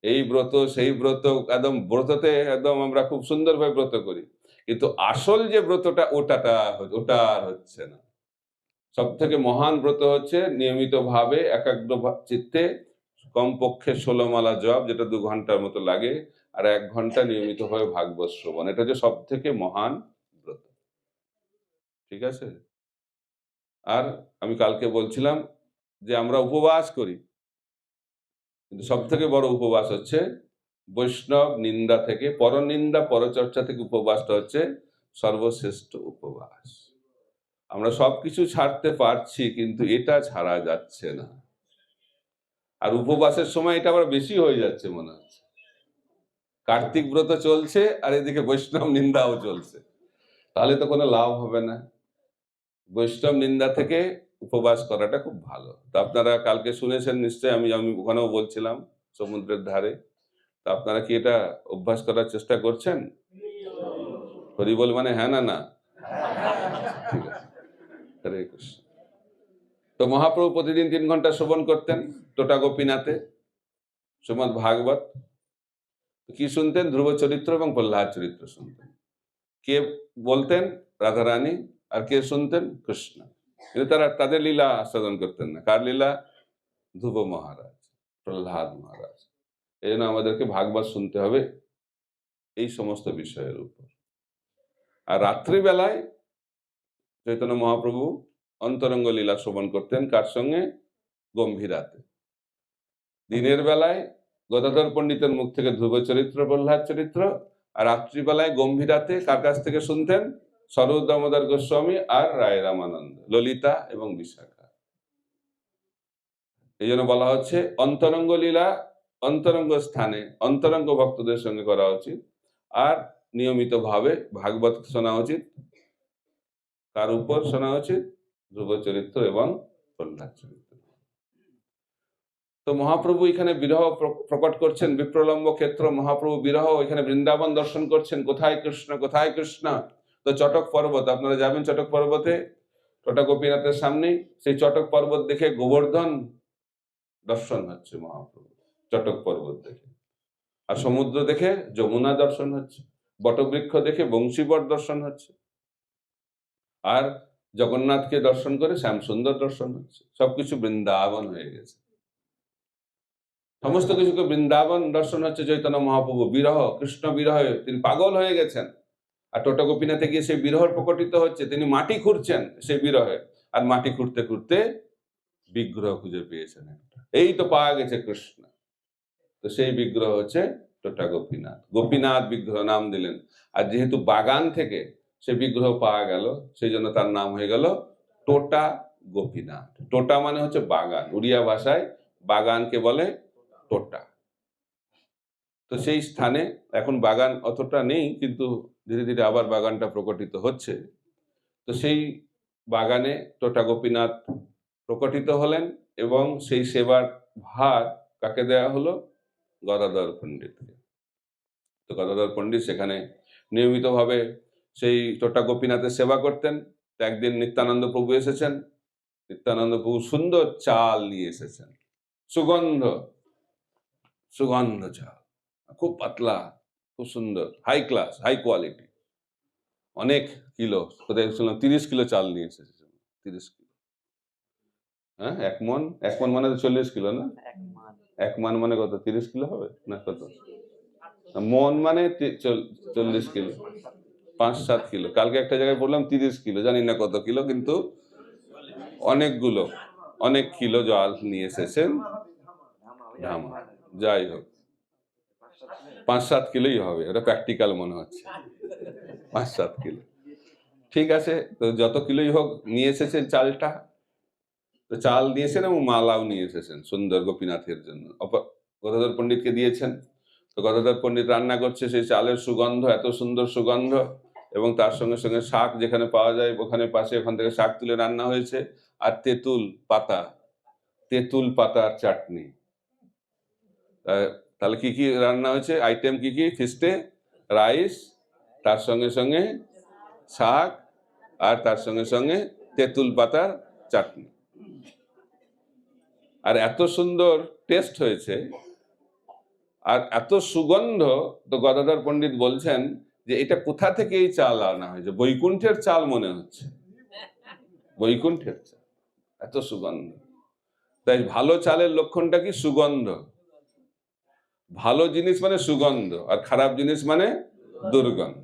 এই ব্রত সেই ব্রত, একদম ব্রততে একদম আমরা খুব সুন্দরভাবে ব্রত করি, কিন্তু আসল যে ব্রতটা ওটা আর হচ্ছে না। সব থেকে মহান ব্রত হচ্ছে নিয়মিত ভাবে একাগ্র চিত্তে কমপক্ষে 16 মালা জপ, যেটা 2 ঘন্টার মতো লাগে, আর 1 ঘন্টা নিয়মিত ভাবে ভাগবত শ্রবণ। এটা হচ্ছে সব থেকে মহান ব্রত। ঠিক আছে? আর আমি কালকে বলছিলাম যে আমরা উপবাস করি, কিন্তু সব থেকে বড় উপবাস হচ্ছে বৈষ্ণব নিন্দা থেকে, পরনিন্দা পরচর্চা থেকে উপবাসটা হচ্ছে সর্বশ্রেষ্ঠ উপবাস। আমরা সবকিছু ছাড়তে পারছি, কিন্তু এটা ছাড়া যাচ্ছে না। আর উপবাসের সময় এটা আবার বেশি হয়ে যাচ্ছে মনে হচ্ছে। কার্তিক ব্রত চলছে আর এদিকে বৈষ্ণব নিন্দাও চলছে, তাহলে তো কোনো লাভ হবে না। বৈষ্ণব নিন্দা থেকে উপবাস করাটা খুব ভালো। তো আপনারা কালকে শুনেছেন নিশ্চয়ই, আমি ওখানেও বলছিলাম সমুদ্রের ধারে। তো আপনারা কি এটা অভ্যাস করার চেষ্টা করছেন? হরি বল মানে হ্যাঁ না না? ঠিক আছে, হরে কৃষ্ণ। তো মহাপ্রভু প্রতিদিন 3 ঘন্টা শ্রবণ করতেন টোটা গোপীনাথে শ্রীমদ ভাগবত। কি শুনতেন? ধ্রুব চরিত্র এবং প্রহ্লাদ চরিত্র শুনতেন। কে বলতেন? রাধারানী। আর কে শুনতেন? কৃষ্ণ। কিন্তু তারা তাদের লীলা আস্বাদন করতেন না। কার লীলা? ধ্রুব মহারাজ, প্রহ্লাদ মহারাজ। এই জন্য আমাদেরকে ভাগবত শুনতে হবে এই সমস্ত বিষয়ের উপর। আর রাত্রিবেলায় চৈতন্য মহাপ্রভু অন্তরঙ্গ লীলা শ্রবণ করতেন, কার সঙ্গে? গম্ভীরাতে। দিনের বেলায় গদাধর পণ্ডিতের মুখ থেকে ধ্রুব চরিত্র, প্রহ্লাদ চরিত্র, আর রাত্রিবেলায় গম্ভীরাতে কার কাছ থেকে শুনতেন? স্বরূপ দামোদর গোস্বামী আর রায় রামানন্দ, ললিতা এবং বিশাখা। এই জন্য বলা হচ্ছে অন্তরঙ্গ লীলা অন্তরঙ্গ স্থানে অন্তরঙ্গ ভক্তদের সঙ্গে করা উচিত, আর নিয়মিত ভাবে ভাগবত শোনা উচিত। কার উপর শোনা উচিত? ধ্রুব চরিত্র এবং প্রহ্লাদ চরিত্র। তো মহাপ্রভু এখানে বিরহ প্রকট করছেন, বিপ্রলম্ব ক্ষেত্র মহাপ্রভু বিরহ, এখানে বৃন্দাবন দর্শন করছেন। কোথায় কৃষ্ণ, কোথায় কৃষ্ণ? তো চটক পর্বত, আপনারা যাবেন চটক পর্বতে, চটক গোপীনাথের সামনে, সেই চটক পর্বত দেখে গোবর্ধন দর্শন হচ্ছে মহাপ্রভু, চটক পর্বত দেখে। আর সমুদ্র দেখে যমুনা দর্শন হচ্ছে, বটবৃক্ষ দেখে বংশীবট দর্শন হচ্ছে, আর জগন্নাথকে দর্শন করে শ্যামসুন্দর দর্শন হচ্ছে। সবকিছু বৃন্দাবন হয়ে গেছে, সমস্ত কিছুকে বৃন্দাবন দর্শন হচ্ছে। চৈতন্য মহাপ্রভু বিরহ, কৃষ্ণ বিরহে তিনি পাগল হয়ে গেছেন, আর টোটা গোপীনাথে গিয়ে সেই বিরহ প্রকটিত হচ্ছে। তিনি মাটি খুঁড়ছেন সেই বিরহে, আর মাটি খুঁড়তে খুঁড়তে বিগ্রহ খুঁজে পেয়েছেন একটা, এই তো পাওয়া গেছে কৃষ্ণ। তো সেই বিগ্রহ হচ্ছে টোটা গোপীনাথ, গোপীনাথ বিগ্রহ নাম দিলেন। আর যেহেতু বাগান থেকে সে বিগ্রহ পাওয়া গেল, সেই জন্য তার নাম হয়ে গেল টোটা গোপীনাথ। টোটা মানে হচ্ছে বাগান, উড়িয়া ভাষায় বাগানকে বলে টোটা। তো সেই স্থানে এখন বাগান অতটা নেই, কিন্তু ধীরে ধীরে আবার বাগানটা প্রকটিত হচ্ছে। তো সেই বাগানে টোটা গোপীনাথ প্রকটিত হলেন, এবং সেই সেবার ভার কাকে দেয়া হলো? গদাধর পণ্ডিতকে। তো গদাধর পণ্ডিত সেখানে নিয়মিতভাবে সেই টোটা গোপীনাথের সেবা করতেন। তো একদিন নিত্যানন্দ প্রভু এসেছেন, নিত্যানন্দ প্রভু সুন্দর চাল নিয়ে এসেছেন, সুগন্ধ সুগন্ধ চাল, খুব পাতলা, খুব সুন্দর, হাই ক্লাস, হাই কোয়ালিটি, অনেক কিলো, কোথায় শুনলাম 30 কিলো চাল নিয়ে এসেছে। 30 কিলো, হ্যাঁ, এক মন মানে তো 40 কিলো না? এক মান মানে কত? 30 কিলো হবে না কত? মন মানে 40 কিলো, 5-7 কিলো। কালকে একটা জায়গায় বললাম 30 কিলো, জানি না কত কিলো, কিন্তু অনেকগুলো, অনেক কিলো জল নিয়ে এসেছেন ধামা। যাই হোক, 5-7 কিলোই হবে, ওটা প্র্যাকটিক্যাল মনে হচ্ছে, 5-7 কিলো। ঠিক আছে, তো যত কিলোই হোক নিয়ে এসেছেন চালটা। তো চাল দিয়েছেন এবং মালাও নিয়ে এসেছেন সুন্দর গোপীনাথের জন্য, গদাধর পণ্ডিতকে দিয়েছেন। তো গদাধর পণ্ডিত রান্না করছে, সেই চালের সুগন্ধ, এত সুন্দর সুগন্ধ, এবং তার সঙ্গে সঙ্গে শাক যেখানে পাওয়া যায় ওখানে পাশে, ওখান থেকে শাক তুলে রান্না হয়েছে, আর তেঁতুল পাতার চাটনি। তাহলে কি কি রান্না হয়েছে, আইটেম কি কি? ফিস্টে রাইস, তার সঙ্গে সঙ্গে শাক, আর তার সঙ্গে সঙ্গে তেঁতুল পাতার চাটনি। আর এত সুন্দর টেস্ট হয়েছে, আর এত সুগন্ধ। তো গদাধর পণ্ডিত বলছেন যে এটা কোথা থেকে এই চাল আনা হয়েছে? বৈকুণ্ঠের চাল মনে হচ্ছে, বৈকুণ্ঠের চাল, এত সুগন্ধ। তাই ভালো চালের লক্ষণটা কি? সুগন্ধ। ভালো জিনিস মানে সুগন্ধ, আর খারাপ জিনিস মানে দুর্গন্ধ।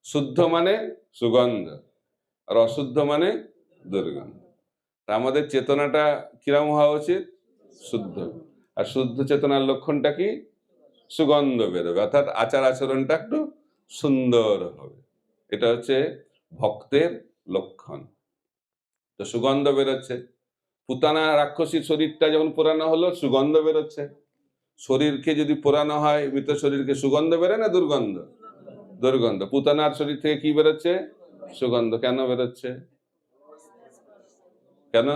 শুদ্ধ মানে সুগন্ধ, আর অশুদ্ধ মানে দুর্গন্ধ। তা আমাদের চেতনাটা কিরম হওয়া উচিত? শুদ্ধ। আর শুদ্ধ চেতনার লক্ষণটা কি? সুগন্ধ বেরোবে, অর্থাৎ আচার আচরণটা একটু সুন্দর হবে। এটা হচ্ছে ভক্তের লক্ষণ। তো সুগন্ধ বেরোচ্ছে। পুতানা রাক্ষসীর শরীরটা যখন পোড়ানো হলো, সুগন্ধ বেরোচ্ছে। শরীরকে যদি পোড়ানো হয়, মৃত শরীরকে, সুগন্ধ বেরোয় না দুর্গন্ধ? দুর্গন্ধ। পুতানার শরীর থেকে কি বেরোচ্ছে? সুগন্ধ। কেন বেরোচ্ছে? কেন?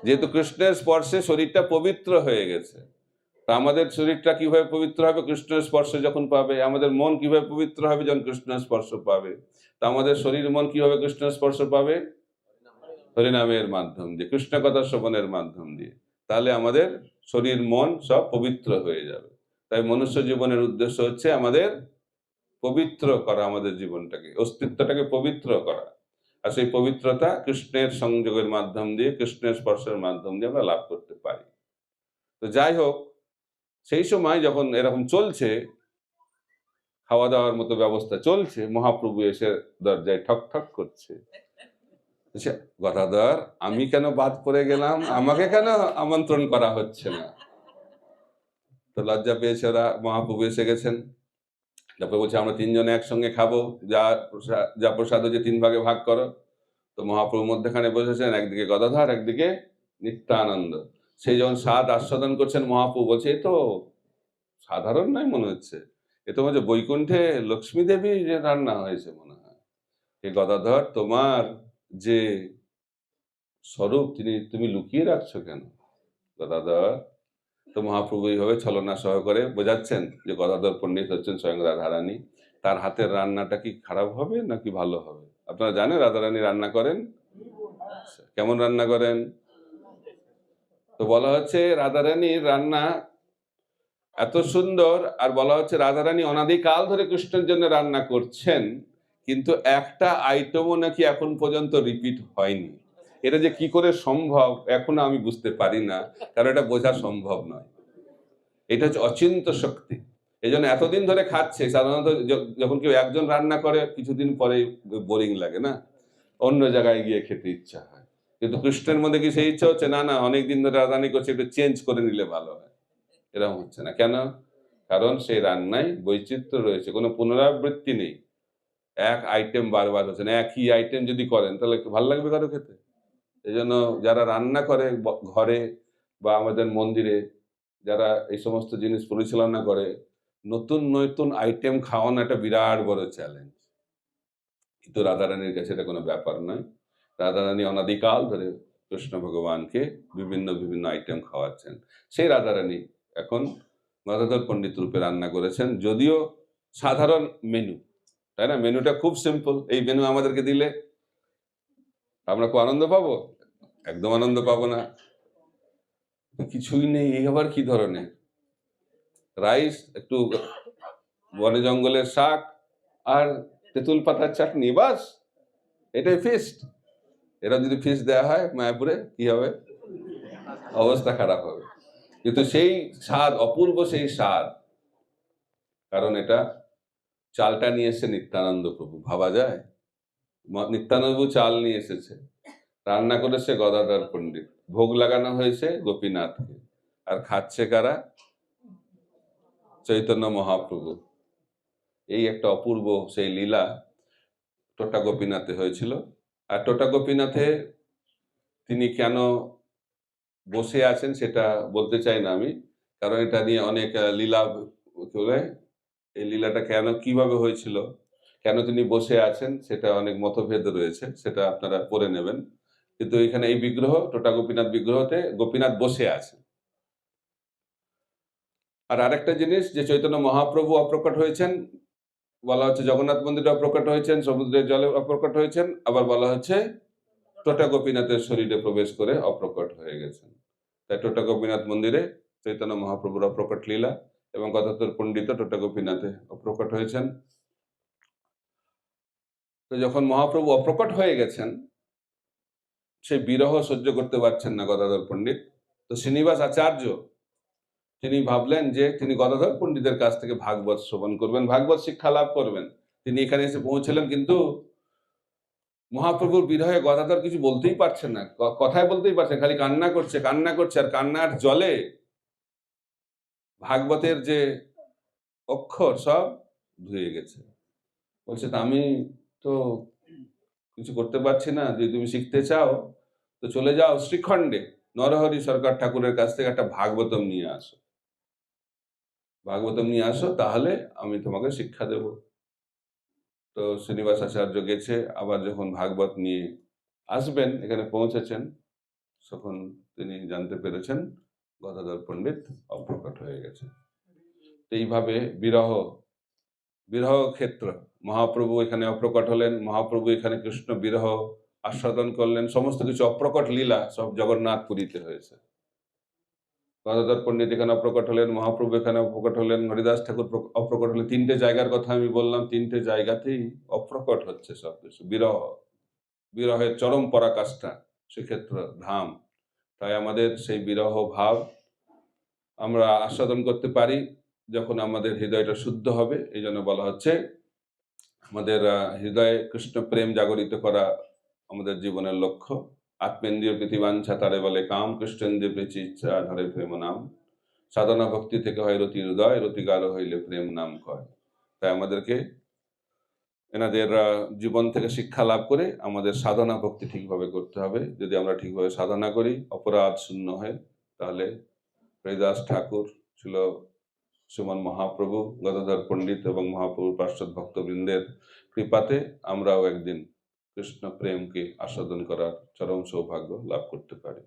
যেহেতু কৃষ্ণের স্পর্শে শরীরটা পবিত্র হয়ে গেছে। তা আমাদের শরীরটা কিভাবে পবিত্র হবে? কৃষ্ণের স্পর্শ যখন পাবে। আমাদের মন কিভাবে পবিত্র হবে? যখন কৃষ্ণের স্পর্শ পাবে। তা আমাদের শরীর মন কিভাবে কৃষ্ণের স্পর্শ পাবে? হরিনামের মাধ্যম দিয়ে, কৃষ্ণ কথা শ্রবণের মাধ্যম দিয়ে। তাহলে আমাদের শরীর মন সব পবিত্র হয়ে যাবে। তাই মনুষ্য জীবনের উদ্দেশ্য হচ্ছে আমাদের পবিত্র করা, আমাদের জীবনটাকে, অস্তিত্বটাকে পবিত্র করা। আর সেই পবিত্রতা কৃষ্ণের সংযোগের মাধ্যম দিয়ে, কৃষ্ণের স্পর্শের মাধ্যম দিয়ে আমরা লাভ করতে পারি। তো যাই হোক, সেই সময় যখন এরকম চলছে, খাওয়া দাওয়ার মতো ব্যবস্থা চলছে, মহাপ্রভু এসে দরজায় ঠক ঠক করছে। বলছে, গদাধর আমি কেন বাদ পড়ে গেলাম, আমাকে কেন আমন্ত্রণ করা হচ্ছে না? তো লজ্জা পেয়েছে ওরা, মহাপ্রভু এসে গেছেন। তারপরে বলছে আমরা তিনজনে একসঙ্গে খাবো, যা প্রসাদ হচ্ছে 3 ভাগে ভাগ করো। তো মহাপ্রভু মধ্যখানে বসেছেন, একদিকে গদাধর, একদিকে নিত্যানন্দ। সেই যখন স্বাদ আস্বাদন করছেন, মহাপ্রভু বলছে এ তো সাধারণ নয় মনে হচ্ছে, এ তো হচ্ছে বৈকুণ্ঠে লক্ষ্মী দেবী যে রান্না হয়েছে মনে হয়। এ গদাধর, তোমার যে স্বরূপ তুমি লুকিয়ে রাখছো কেন গদাধর? তো মহাপ্রভু এইভাবে ছলনা সহকারে বোঝাচ্ছেন যে গদাধর পণ্ডিত হচ্ছেন স্বয়ং রাধারানী। তার হাতের রান্নাটা কি খারাপ হবে নাকি ভালো হবে? আপনারা জানেন রাধারানী রান্না করেন? কেমন রান্না করেন? তো বলা হচ্ছে রাধারানীর রান্না এত সুন্দর, আর বলা হচ্ছে রাধারানী অনাদিকাল ধরে কৃষ্ণের জন্য রান্না করছেন, কিন্তু একটা আইটেমও নাকি এখন পর্যন্ত রিপিট হয়নি। এটা যে কি করে সম্ভব এখনো আমি বুঝতে পারি না, কারণ এটা বোঝা সম্ভব নয়। এটা হচ্ছে অচিন্ত শক্তি। এই জন্য এতদিন ধরে খাচ্ছে। সাধারণত যখন কেউ একজন রান্না করে কিছুদিন পরে বোরিং লাগে না, অন্য জায়গায় গিয়ে খেতে ইচ্ছা হয়। কিন্তু কৃষ্ণের মধ্যে কি সেই ইচ্ছা হচ্ছে? না না, অনেকদিন ধরে রান্না করছে, একটু চেঞ্জ করে নিলে ভালো হয়। এরকম হচ্ছে না কেন? কারণ সেই রান্নায় বৈচিত্র্য রয়েছে, কোনো পুনরাবৃত্তি নেই। এক আইটেম বারবার হচ্ছে না। একই আইটেম যদি করেন তাহলে ভালো লাগবে কারো খেতে? এই জন্য যারা রান্না করে ঘরে বা আমাদের মন্দিরে, যারা এই সমস্ত জিনিস পরিচালনা করে, নতুন নতুন আইটেম খাওয়ানো একটা বিরাট বড় চ্যালেঞ্জ। কিন্তু রাধারানীর কাছে এটা কোনো ব্যাপার নয়। রাধারানী অনাদিকাল ধরে কৃষ্ণ ভগবানকে বিভিন্ন বিভিন্ন আইটেম খাওয়াচ্ছেন। সেই রাধারানী এখন গদাধর পণ্ডিত রূপে রান্না করেছেন, যদিও সাধারণ মেনু, তাই না? মেনুটা খুব সিম্পল। এই মেনু আমাদেরকে দিলে আমরা খুব আনন্দ পাবো? একদম আনন্দ পাবো না। কিছুই নেই, এই আবার কি ধরনের? রাইস, একটু বনে জঙ্গলের শাক আর তেঁতুল পাতার চাটনি, বাস, এটাই ফিস্ট। এরা যদি ফিস্ট দেওয়া হয় মায়াপুরে, কি হবে? অবস্থা খারাপ হবে। কিন্তু সেই স্বাদ, অপূর্ব সেই স্বাদ, কারণ এটা চালটা নিয়ে এসেছে নিত্যানন্দ প্রভু। ভাবা যায়? নিত্যানন্দ প্রভু চাল নিয়ে এসেছে, রান্না করেছে গদাধর পণ্ডিত, ভোগ লাগানো হয়েছে গোপীনাথকে, আর খাচ্ছে কারা? চৈতন্য মহাপ্রভু। এই একটা অপূর্ব সেই লীলা টোটা গোপীনাথে হয়েছিল। আর টোটা গোপীনাথে তিনি কেন বসে আছেন সেটা বলতে চাই না আমি, কারণ এটা নিয়ে অনেক লীলা বলে। এই লীলাটা কেন, কিভাবে হয়েছিল, কেন তিনি বসে আছেন, সেটা অনেক মতভেদ রয়েছে, সেটা আপনারা পড়ে নেবেন। কিন্তু এখানে এই বিগ্রহ, টোটা গোপীনাথ বিগ্রহতে গোপীনাথ বসে আছেন। আর আরেকটা জিনিস, যে চৈতন্য মহাপ্রভু অপ্রকট হয়েছেন, বলা হচ্ছে জগন্নাথ মন্দিরে অপ্রকট হয়েছেন, সমুদ্রের জলে অপ্রকট হয়েছেন, আবার বলা হচ্ছে টোটা গোপীনাথের শরীরে প্রবেশ করে অপ্রকট হয়ে গেছেন। তাই টোটা গোপীনাথ মন্দিরে চৈতন্য মহাপ্রভুর অপ্রকট লীলা, এবং গদাধর পণ্ডিত টোটা গোপীনাথে অপ্রকট হয়েছেন। তো যখন মহাপ্রভু অপ্রকট হয়ে গেছেন, সেই বিরহ সহ্য করতে পারছেন না গদাধর পণ্ডিত। তো শ্রীনিবাস আচার্য তিনি ভাবলেন যে তিনি গদাধর পণ্ডিতের কাছ থেকে ভাগবত শ্রবণ করবেন, ভাগবত শিক্ষা লাভ করবেন। তিনি এখানে এসে পৌঁছলেন, কিন্তু মহাপ্রভুর বিরহে গদাধর কিছু বলতেই পারছেন না, কথাই বলতেই পারছেন, খালি কান্না করছে কান্না করছে, আর কান্নার জলে ভাগবতের যে অক্ষর সব ধুয়ে গেছে। বলছে, তা আমি তো কিছু করতে পারছি না, যদি তুমি শিখতে চাও তো চলে যাও শ্রীখণ্ডে, নরহরি সরকার ঠাকুরের কাছ থেকে একটা ভাগবতম নিয়ে আসো, ভাগবতম নিয়ে আসো, তাহলে আমি তোমাকে শিক্ষা দেব। তো শ্রীনিবাস আচার্য গেছে, আবার যখন ভাগবত নিয়ে আসবেন এখানে পৌঁছেছেন, তখন তিনি জানতে পেরেছেন গদাধর পণ্ডিত অপ্রকট হয়ে গেছে। এইভাবে বিরহ ক্ষেত্র, মহাপ্রভু এখানে অপ্রকট হলেন, মহাপ্রভু এখানে কৃষ্ণ বিরহ আস্বাদন করলেন, সমস্ত কিছু অপ্রকট লীলা সব জগন্নাথ পুরীতে হয়েছে। গদাধর পণ্ডিত এখানে অপ্রকট হলেন, মহাপ্রভু এখানে অপ্রকট হলেন, হরিদাস ঠাকুর অপ্রকট হলেন। 3টে জায়গার কথা আমি বললাম, 3টে জায়গাতেই অপ্রকট হচ্ছে সবকিছু। বিরহের চরম পরাকাষ্ঠা শ্রীক্ষেত্র ধাম। তাই আমাদের সেই বিরহ ভাব আমরা আস্বাদন করতে পারি যখন আমাদের হৃদয়টা শুদ্ধ হবে। এই জন্য বলা হচ্ছে আমাদের হৃদয়ে কৃষ্ণ প্রেম জাগরিত করা আমাদের জীবনের লক্ষ্য। আত্মেন্দ্রিয় প্রীতিবাঞ্ছা তারে বলে কাম, কৃষ্ণেন্দ্রিয় প্রীতি ইচ্ছা ধরে প্রেম নাম। সাধনা ভক্তি থেকে হয় রতি হৃদয়, রতি গাঢ় হইলে প্রেম নাম কয়। তাই আমাদেরকে এনাদের জীবন থেকে শিক্ষা লাভ করে আমাদের সাধনা ভক্তি ঠিকভাবে করতে হবে। যদি আমরা ঠিকভাবে সাধনা করি, অপরাধ শূন্য হয়ে, তাহলে হরিদাস ঠাকুর ছিল শ্রীমন মহাপ্রভু, গদাধর পণ্ডিত এবং মহাপ্রভুর পার্শ্বদ ভক্তবৃন্দের কৃপাতে আমরাও একদিন কৃষ্ণ প্রেমকে আস্বাদন করার চরম সৌভাগ্য লাভ করতে পারি।